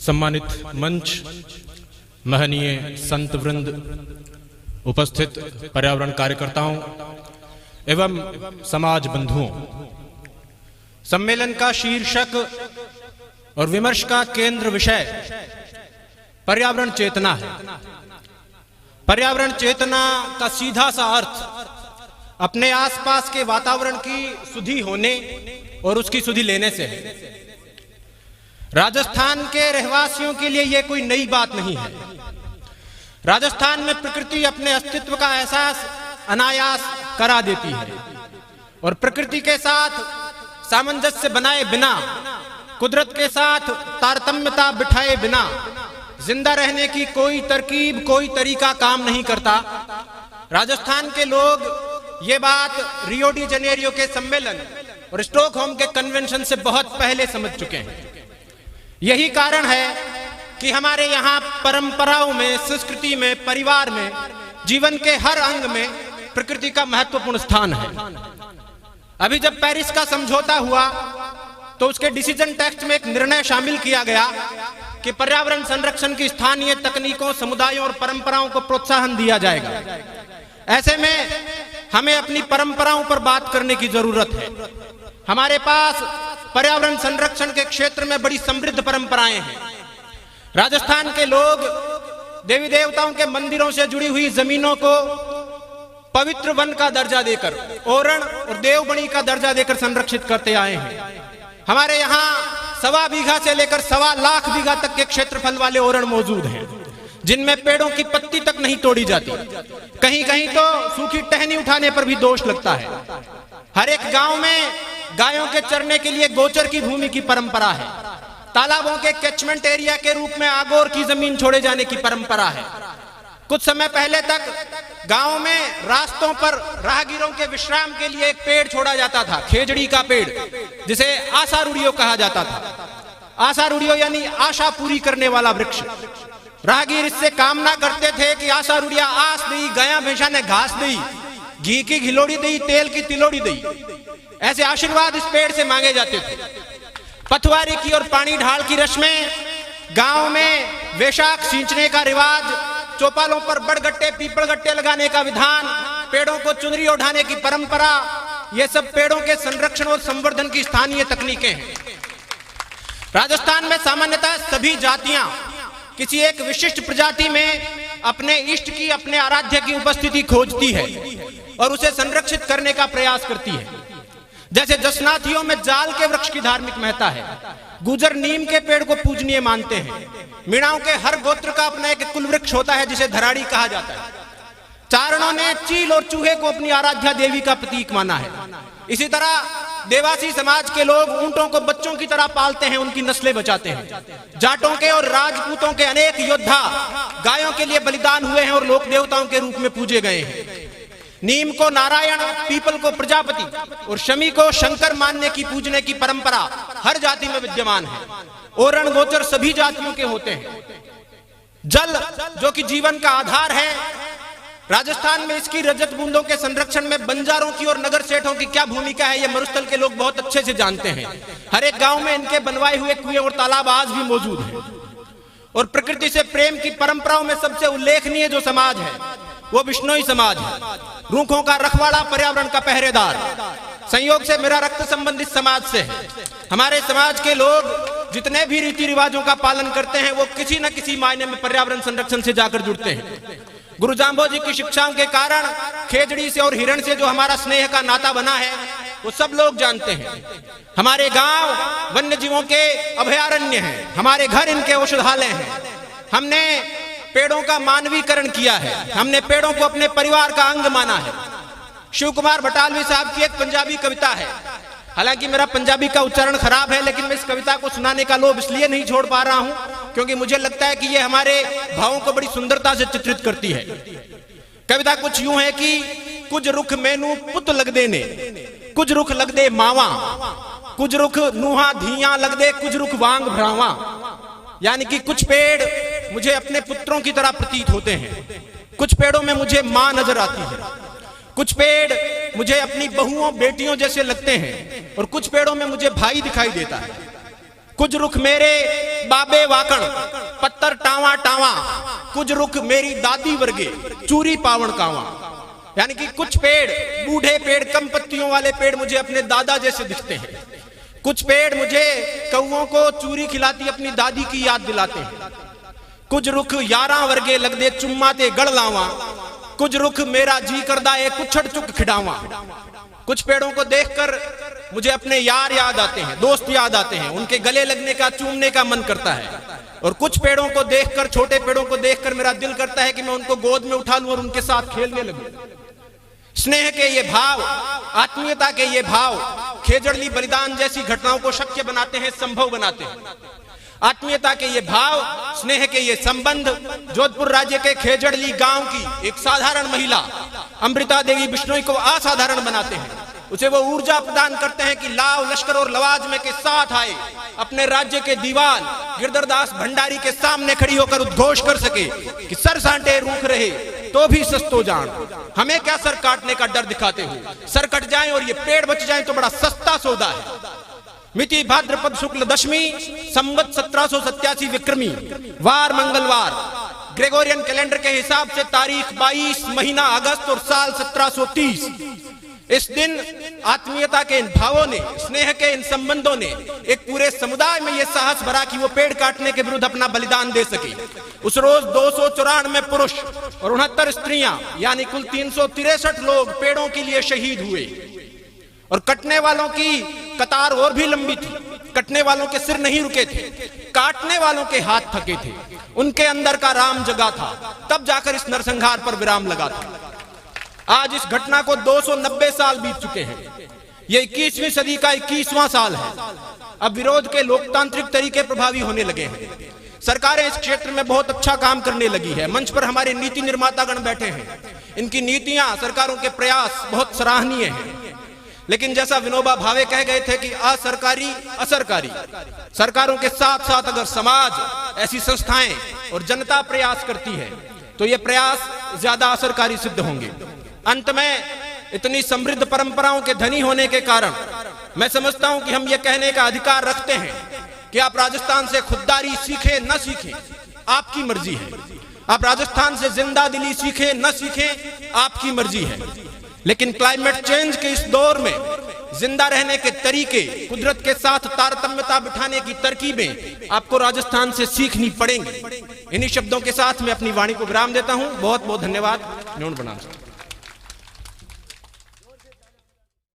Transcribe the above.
सम्मानित मंच, महनीय संत वृंद, उपस्थित पर्यावरण कार्यकर्ताओं एवं समाज बंधुओं, सम्मेलन का शीर्षक और विमर्श का केंद्र विषय पर्यावरण चेतना है। पर्यावरण चेतना का सीधा सा अर्थ अपने आसपास के वातावरण की सुधि होने और उसकी सुधि लेने से है। राजस्थान के रहवासियों के लिए यह कोई नई बात नहीं है। राजस्थान में प्रकृति अपने अस्तित्व का एहसास अनायास करा देती है और प्रकृति के साथ सामंजस्य बनाए बिना, कुदरत के साथ तारतम्यता बिठाए बिना जिंदा रहने की कोई तरकीब, कोई तरीका काम नहीं करता। राजस्थान के लोग ये बात रियो डी जनेरियो के सम्मेलन और स्टॉकहोम के कन्वेंशन से बहुत पहले समझ चुके हैं। यही कारण है कि हमारे यहाँ परंपराओं में, संस्कृति में, परिवार में, जीवन के हर अंग में प्रकृति का महत्वपूर्ण स्थान है। अभी जब पेरिस का समझौता हुआ तो उसके डिसीजन टेक्स्ट में एक निर्णय शामिल किया गया कि पर्यावरण संरक्षण की स्थानीय तकनीकों, समुदायों और परंपराओं को प्रोत्साहन दिया जाएगा। ऐसे में हमें अपनी परंपराओं पर बात करने की जरूरत है। हमारे पास पर्यावरण संरक्षण के क्षेत्र में बड़ी समृद्ध परंपराएं हैं। राजस्थान के लोग देवी देवताओं के मंदिरों से जुड़ी हुई जमीनों को पवित्र वन का दर्जा देकर, ओरण और देवबणी का दर्जा देकर संरक्षित करते आए हैं। हमारे यहाँ 1.25 बीघा से लेकर 1.25 लाख बीघा तक के क्षेत्रफल वाले ओरण मौजूद हैं, जिनमें पेड़ों की पत्ती तक नहीं तोड़ी जाती। कहीं कहीं तो सूखी टहनी उठाने पर भी दोष लगता है। हर एक गांव में गायों के चरने के लिए गोचर की भूमि की परंपरा है। तालाबों के कैचमेंट एरिया के रूप में आगोर की जमीन छोड़े जाने की परंपरा है। कुछ समय पहले तक गांव में रास्तों पर राहगीरों के विश्राम के लिए एक पेड़ छोड़ा जाता था, खेजड़ी का पेड़, जिसे आशारूढ़ियो कहा जाता था। आशारूढ़ियो यानी आशा पूरी करने वाला वृक्ष। राहगीर इससे कामना करते थे कि आशारूढ़िया आस दी, गया भैंसा ने घास दी, घी की घिलोड़ी दी, तेल की तिलोड़ी दी, ऐसे आशीर्वाद इस पेड़ से मांगे जाते थे। पथवारी की और पानी ढाल की रस्में, गांव में वैशाख सींचने का रिवाज, चौपालों पर बड़गट्टे, पीपलगट्टे लगाने का विधान, पेड़ों को चुनरी ओढ़ाने की परंपरा, ये सब पेड़ों के संरक्षण और संवर्धन की स्थानीय तकनीकें हैं। राजस्थान में सामान्यतः सभी जातियां किसी एक विशिष्ट प्रजाति में अपने इष्ट की, अपने आराध्य की उपस्थिति खोजती है और उसे संरक्षित करने का प्रयास करती है। जैसे जसनाथियों में जाल के वृक्ष की धार्मिक महत्ता है, गुजर नीम के पेड़ को पूजनीय मानते हैं, मीणाओं के हर गोत्र का अपना एक कुल वृक्ष होता है जिसे धराड़ी कहा जाता है। चारणों ने चील और चूहे को अपनी आराध्या देवी का प्रतीक माना है। इसी तरह देवासी समाज के लोग ऊंटों को बच्चों की तरह पालते हैं, उनकी नस्लें बचाते हैं। जाटों के और राजपूतों के अनेक योद्धा गायों के लिए बलिदान हुए हैं और लोक देवताओं के रूप में पूजे गए हैं। नीम को नारायण, पीपल को प्रजापति और शमी को शंकर मानने की, पूजने की परंपरा हर जाति में विद्यमान है। ओरण गोचर सभी जातियों के होते हैं। जल जो कि जीवन का आधार है, राजस्थान में इसकी रजत बूंदों के संरक्षण में बंजारों की और नगर सेठों की क्या भूमिका है, ये मरुस्थल के लोग बहुत अच्छे से जानते हैं। हर एक गांव में इनके बनवाए हुए कुएं और तालाब आज भी मौजूद हैं। और प्रकृति से प्रेम की परंपराओं में सबसे उल्लेखनीय जो समाज है वो बिश्नोई समाज है। रूखों का रखवाला, पर्यावरण का पहरेदार। संयोग से मेरा रक्त संबंधित समाज से है। हमारे समाज के लोग जितने भी रीति रिवाजों का पालन करते हैं वो किसी न किसी मायने में पर्यावरण संरक्षण से जाकर जुड़ते हैं। गुरु जाम्बो जी की शिक्षाओं के कारण खेजड़ी से और हिरण से जो हमारा स्नेह का नाता बना है वो सब लोग जानते हैं। हमारे गांव वन्य जीवों के अभयारण्य हैं, हमारे घर इनके औषधालय हैं। हमने पेड़ों का मानवीकरण किया है, हमने पेड़ों को अपने परिवार का अंग माना है। शिव कुमार बटालवी साहब की एक पंजाबी कविता है। हालांकि मेरा पंजाबी का उच्चारण खराब है, लेकिन मैं इस कविता को सुनाने का लोभ इसलिए नहीं छोड़ पा रहा हूं क्योंकि मुझे लगता है कि ये हमारे भावों को बड़ी सुंदरता से चित्रित करती है। कविता कुछ यूं है कि कुछ रुख मैनू पुत लगदे ने, कुछ रुख लगदे मावा, कुछ रुख नूहा धिया लगदे, कुछ रुख वांग भरावा। यानी कि कुछ पेड़ मुझे अपने पुत्रों की तरह प्रतीत होते हैं, कुछ पेड़ों में मुझे मां नजर आती है, कुछ पेड़ मुझे अपनी बहुओं बेटियों जैसे लगते हैं और कुछ पेड़ों में मुझे भाई दिखाई देता है। कुछ रुख मेरे बाबे वाकण पत्थर टावा टावा, कुछ रुख मेरी दादी वर्गे चूरी पावण कावा। यानी कि कुछ पेड़, बूढ़े पेड़, कम पत्तियों वाले पेड़ मुझे अपने दादा जैसे दिखते हैं। कुछ पेड़ मुझे कौओं को चूरी खिलाती अपनी दादी की याद दिलाते हैं। कुछ रुख यारा वर्गे लगदे चुम्मा ते गड़ लावा, कुछ रुख मेरा जी करदा है कुछड़ चुक खिडावा। कुछ पेड़ों को देखकर मुझे अपने यार याद आते हैं, दोस्त याद आते हैं, उनके गले लगने का, चूमने का मन करता है। और कुछ पेड़ों को देखकर, छोटे पेड़ों को देखकर मेरा दिल करता है कि मैं उनको गोद में उठा लूं और उनके साथ खेलने लगूं। स्नेह के ये भाव, आत्मीयता के ये भाव खेजड़ली बलिदान जैसी घटनाओं को शक्य बनाते हैं, संभव बनाते हैं। आत्मीयता के ये भाव, स्नेह के ये संबंध जोधपुर राज्य के खेजड़ली गांव की एक साधारण महिला अमृता देवी बिश्नोई को असाधारण बनाते हैं। उसे वो ऊर्जा प्रदान करते हैं कि लाव, लश्कर और लवाजमे के साथ आए अपने राज्य के दीवान गिरधरदास भंडारी के सामने खड़ी होकर उद्घोष कर सके कि सर सांटे रूख रहे तो भी सस्तो जान, हमें क्या सर काटने का डर दिखाते हो, सर कट जाए और ये पेड़ बच जाए तो बड़ा सस्ता सौदा है। मिति भाद्रपद शुक्ल दशमी संवत 1787 विक्रमी, वार मंगलवार, ग्रेगोरियन कैलेंडर के हिसाब से तारीख 22 महीना अगस्त और साल 1730। इस दिन आत्मीयता के इन भावों ने, स्नेह के इन संबंधों ने एक पूरे समुदाय में यह साहस भरा कि वो पेड़ काटने के विरुद्ध अपना बलिदान दे सके। उस रोज 294 पुरुष और 69 स्त्रियां यानी कुल 363 लोग पेड़ों के लिए शहीद हुए। और कटने वालों की कतार और भी लंबी थी। कटने वालों के सिर नहीं रुके थे, काटने वालों के हाथ थके थे, उनके अंदर का राम जगा था, तब जाकर इस नरसंहार पर विराम लगा था। आज इस घटना को 290 साल बीत चुके हैं। ये 21वीं सदी का 21वां साल है। अब विरोध के लोकतांत्रिक तरीके प्रभावी होने लगे हैं। सरकारें इस क्षेत्र में बहुत अच्छा काम करने लगी है। मंच पर हमारे नीति निर्मातागण बैठे हैं। इनकी नीतियां, सरकारों के प्रयास बहुत सराहनीय हैं। लेकिन जैसा विनोबा भावे कह गए थे कि असरकारी असरकारी, सरकारों के साथ साथ अगर समाज, ऐसी संस्थाएं और जनता प्रयास करती है तो ये प्रयास ज्यादा असरकारी सिद्ध होंगे। अंत में इतनी समृद्ध परंपराओं के धनी होने के कारण मैं समझता हूं कि हम ये कहने का अधिकार रखते हैं कि आप राजस्थान से खुददारी सीखें न सीखें, आपकी मर्जी है। आप राजस्थान से जिंदा दिली सीखें न सीखें, आपकी मर्जी है। लेकिन क्लाइमेट चेंज के इस दौर में जिंदा रहने के तरीके, कुदरत के साथ तारतम्यता बिठाने की तरकीबें आपको राजस्थान से सीखनी पड़ेंगी। इन्हीं शब्दों के साथ मैं अपनी वाणी को विराम देता हूं। बहुत बहुत धन्यवाद।